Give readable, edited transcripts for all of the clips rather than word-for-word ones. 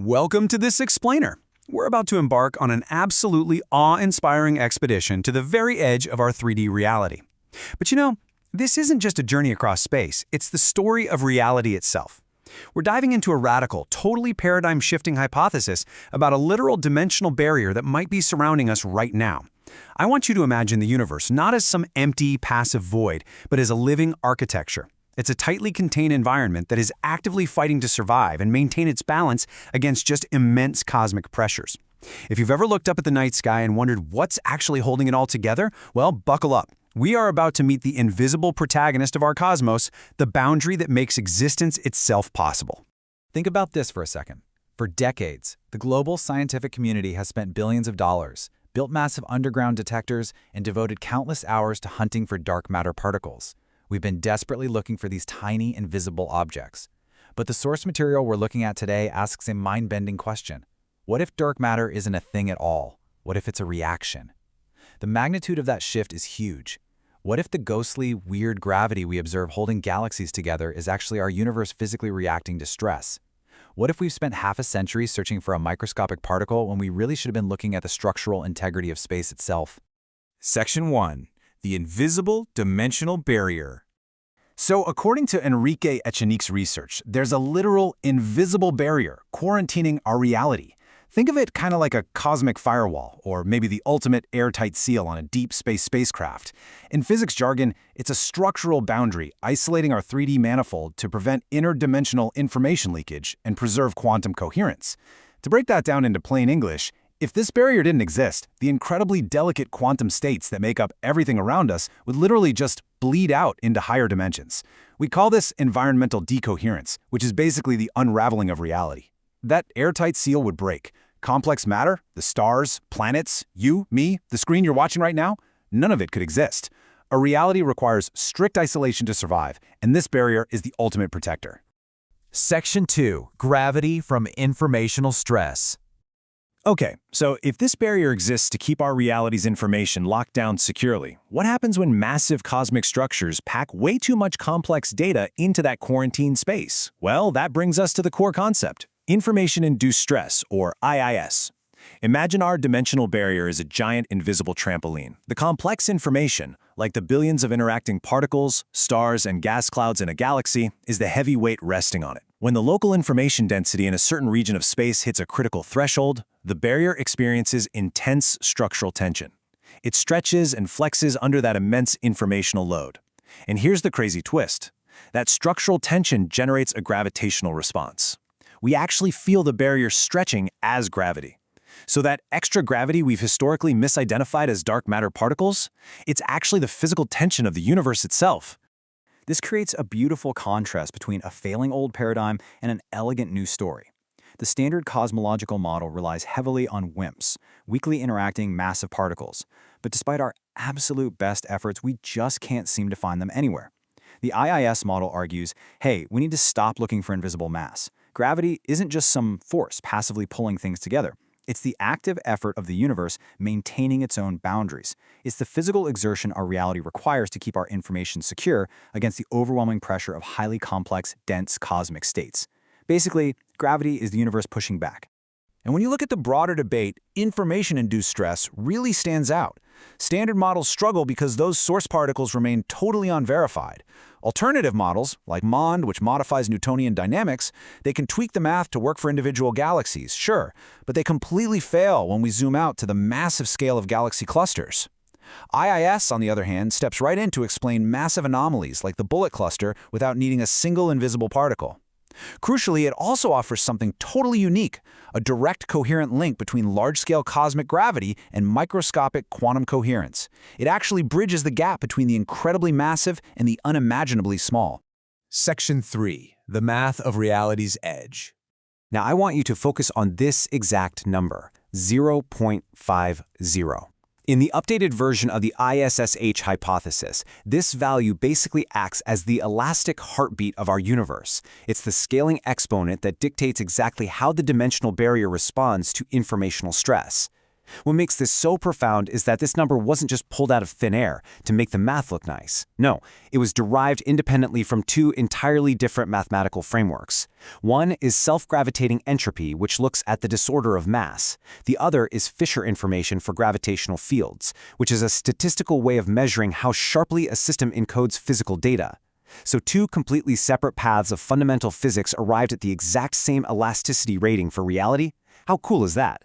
Welcome to this explainer. We're about to embark on an absolutely awe-inspiring expedition to the very edge of our 3D reality. But this isn't just a journey across space, it's the story of reality itself. We're diving into a radical, totally paradigm-shifting hypothesis about a literal dimensional barrier that might be surrounding us right now. I want you to imagine the universe not as some empty, passive void, but as a living architecture. It's a tightly contained environment that is actively fighting to survive and maintain its balance against just immense cosmic pressures. If you've ever looked up at the night sky and wondered what's actually holding it all together, well, buckle up. We are about to meet the invisible protagonist of our cosmos, the boundary that makes existence itself possible. Think about this for a second. For decades, the global scientific community has spent billions of dollars, built massive underground detectors, and devoted countless hours to hunting for dark matter particles. We've been desperately looking for these tiny, invisible objects. But the source material we're looking at today asks a mind-bending question. What if dark matter isn't a thing at all? What if it's a reaction? The magnitude of that shift is huge. What if the ghostly, weird gravity we observe holding galaxies together is actually our universe physically reacting to stress? What if we've spent half a century searching for a microscopic particle when we really should have been looking at the structural integrity of space itself? Section 1. The invisible dimensional barrier. So, according to Enrique Echanique's research, there's a literal invisible barrier quarantining our reality. Think of it kind of like a cosmic firewall, or maybe the ultimate airtight seal on a deep space spacecraft. In physics jargon, it's a structural boundary isolating our 3D manifold to prevent interdimensional information leakage and preserve quantum coherence. To break that down into plain English, if this barrier didn't exist, the incredibly delicate quantum states that make up everything around us would literally just bleed out into higher dimensions. We call this environmental decoherence, which is basically the unraveling of reality. That airtight seal would break. Complex matter, the stars, planets, you, me, the screen you're watching right now, none of it could exist. A reality requires strict isolation to survive, and this barrier is the ultimate protector. Section 2. Gravity from informational stress. Okay, so if this barrier exists to keep our reality's information locked down securely, what happens when massive cosmic structures pack way too much complex data into that quarantined space? Well, that brings us to the core concept, Information-Induced Stress, or IIS. Imagine our dimensional barrier as a giant invisible trampoline. The complex information, like the billions of interacting particles, stars, and gas clouds in a galaxy, is the heavy weight resting on it. When the local information density in a certain region of space hits a critical threshold, the barrier experiences intense structural tension. It stretches and flexes under that immense informational load. And here's the crazy twist. That structural tension generates a gravitational response. We actually feel the barrier stretching as gravity. So that extra gravity we've historically misidentified as dark matter particles, it's actually the physical tension of the universe itself. This creates a beautiful contrast between a failing old paradigm and an elegant new story. The standard cosmological model relies heavily on WIMPs, weakly interacting massive particles. But despite our absolute best efforts, we just can't seem to find them anywhere. The IIS model argues, hey, we need to stop looking for invisible mass. Gravity isn't just some force passively pulling things together. It's the active effort of the universe maintaining its own boundaries. It's the physical exertion our reality requires to keep our information secure against the overwhelming pressure of highly complex, dense cosmic states. Basically, gravity is the universe pushing back. And when you look at the broader debate, information-induced stress really stands out. Standard models struggle because those source particles remain totally unverified. Alternative models, like MOND, which modifies Newtonian dynamics, they can tweak the math to work for individual galaxies, sure, but they completely fail when we zoom out to the massive scale of galaxy clusters. IIS, on the other hand, steps right in to explain massive anomalies like the bullet cluster without needing a single invisible particle. Crucially, it also offers something totally unique, a direct coherent link between large-scale cosmic gravity and microscopic quantum coherence. It actually bridges the gap between the incredibly massive and the unimaginably small. Section 3. The math of reality's edge. Now, I want you to focus on this exact number, 0.50. In the updated version of the ISSH hypothesis, this value basically acts as the elastic heartbeat of our universe. It's the scaling exponent that dictates exactly how the dimensional barrier responds to informational stress. What makes this so profound is that this number wasn't just pulled out of thin air to make the math look nice. No, it was derived independently from two entirely different mathematical frameworks. One is self-gravitating entropy, which looks at the disorder of mass. The other is Fisher information for gravitational fields, which is a statistical way of measuring how sharply a system encodes physical data. So two completely separate paths of fundamental physics arrived at the exact same elasticity rating for reality? How cool is that?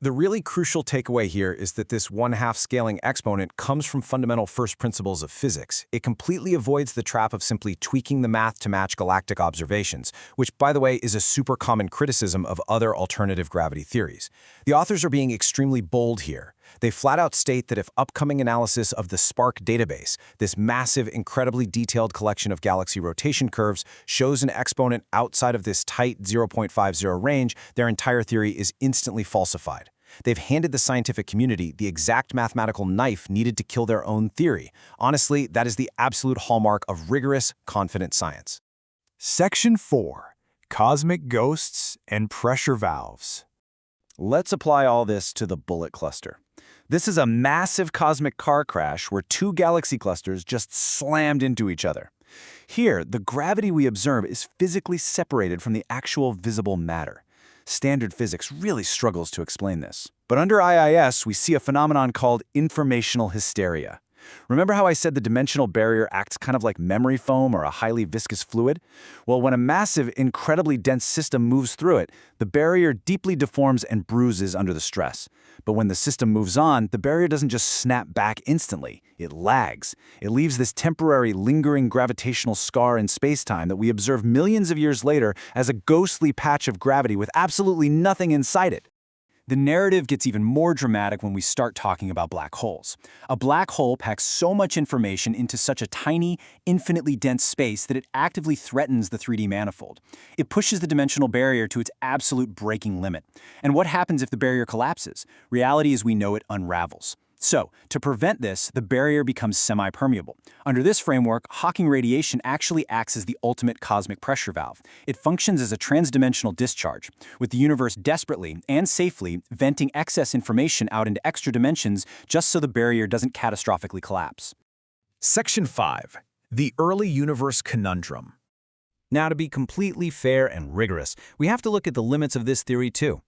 The really crucial takeaway here is that this 1/2 scaling exponent comes from fundamental first principles of physics. It completely avoids the trap of simply tweaking the math to match galactic observations, which, by the way, is a super common criticism of other alternative gravity theories. The authors are being extremely bold here. They flat out state that if upcoming analysis of the Spark database, this massive, incredibly detailed collection of galaxy rotation curves, shows an exponent outside of this tight 0.50 range, their entire theory is instantly falsified. They've handed the scientific community the exact mathematical knife needed to kill their own theory. Honestly, that is the absolute hallmark of rigorous, confident science. Section 4. Cosmic Ghosts and Pressure Valves. Let's apply all this to the bullet cluster. This is a massive cosmic car crash where two galaxy clusters just slammed into each other. Here, the gravity we observe is physically separated from the actual visible matter. Standard physics really struggles to explain this. But under IIS, we see a phenomenon called informational hysteria. Remember how I said the dimensional barrier acts kind of like memory foam or a highly viscous fluid? Well, when a massive, incredibly dense system moves through it, the barrier deeply deforms and bruises under the stress. But when the system moves on, the barrier doesn't just snap back instantly. It lags. It leaves this temporary, lingering gravitational scar in space-time that we observe millions of years later as a ghostly patch of gravity with absolutely nothing inside it. The narrative gets even more dramatic when we start talking about black holes. A black hole packs so much information into such a tiny, infinitely dense space that it actively threatens the 3D manifold. It pushes the dimensional barrier to its absolute breaking limit. And what happens if the barrier collapses? Reality as we know it unravels. So, to prevent this, the barrier becomes semi-permeable. Under this framework, Hawking radiation actually acts as the ultimate cosmic pressure valve. It functions as a transdimensional discharge, with the universe desperately and safely venting excess information out into extra dimensions just so the barrier doesn't catastrophically collapse. Section 5. The Early Universe Conundrum. Now, to be completely fair and rigorous, we have to look at the limits of this theory too.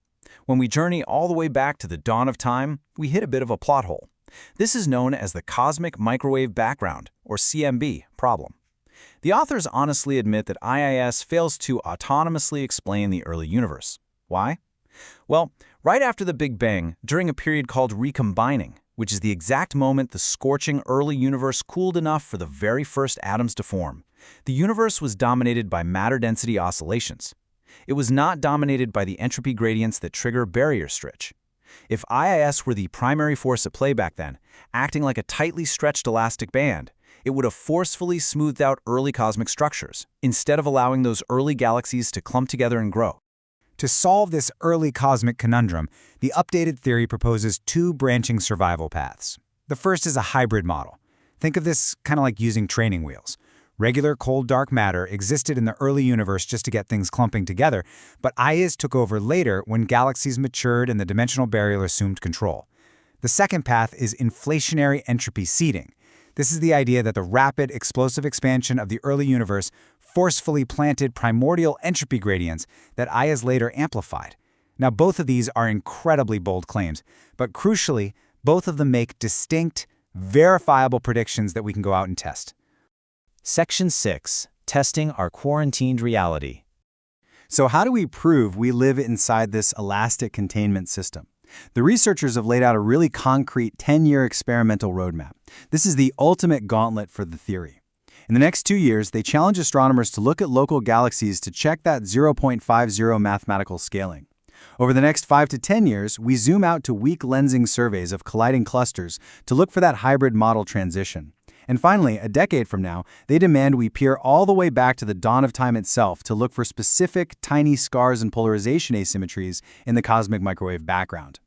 When we journey all the way back to the dawn of time, we hit a bit of a plot hole. This is known as the Cosmic Microwave Background, or CMB, problem. The authors honestly admit that IIS fails to autonomously explain the early universe. Why? Well, right after the Big Bang, during a period called recombining, which is the exact moment the scorching early universe cooled enough for the very first atoms to form, the universe was dominated by matter density oscillations. It was not dominated by the entropy gradients that trigger barrier stretch. If IIS were the primary force at play back then, acting like a tightly stretched elastic band, it would have forcefully smoothed out early cosmic structures, instead of allowing those early galaxies to clump together and grow. To solve this early cosmic conundrum, the updated theory proposes two branching survival paths. The first is a hybrid model. Think of this kind of like using training wheels. Regular cold dark matter existed in the early universe just to get things clumping together, but IIS took over later when galaxies matured and the dimensional barrier assumed control. The second path is inflationary entropy seeding. This is the idea that the rapid, explosive expansion of the early universe forcefully planted primordial entropy gradients that IIS later amplified. Now, both of these are incredibly bold claims, but crucially, both of them make distinct, verifiable predictions that we can go out and test. Section 6. Testing our quarantined reality. So how do we prove we live inside this elastic containment system? The researchers have laid out a really concrete 10-year experimental roadmap. This is the ultimate gauntlet for the theory. In the next 2 years, they challenge astronomers to look at local galaxies to check that 0.50 mathematical scaling. Over the next 5 to 10 years, we zoom out to weak lensing surveys of colliding clusters to look for that hybrid model transition. And finally, a decade from now, they demand we peer all the way back to the dawn of time itself to look for specific, tiny scars and polarization asymmetries in the cosmic microwave background.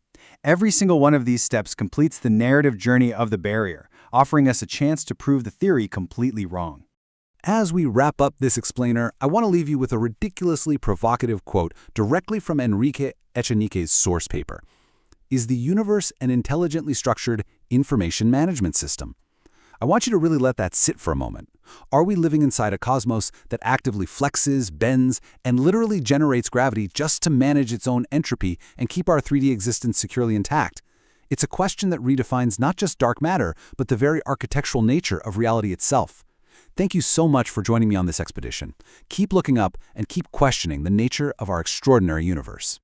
Every single one of these steps completes the narrative journey of the barrier, offering us a chance to prove the theory completely wrong. As we wrap up this explainer, I want to leave you with a ridiculously provocative quote directly from Enrique Echanique's source paper. Is the universe an intelligently structured information management system? I want you to really let that sit for a moment. Are we living inside a cosmos that actively flexes, bends, and literally generates gravity just to manage its own entropy and keep our 3D existence securely intact? It's a question that redefines not just dark matter, but the very architectural nature of reality itself. Thank you so much for joining me on this expedition. Keep looking up and keep questioning the nature of our extraordinary universe.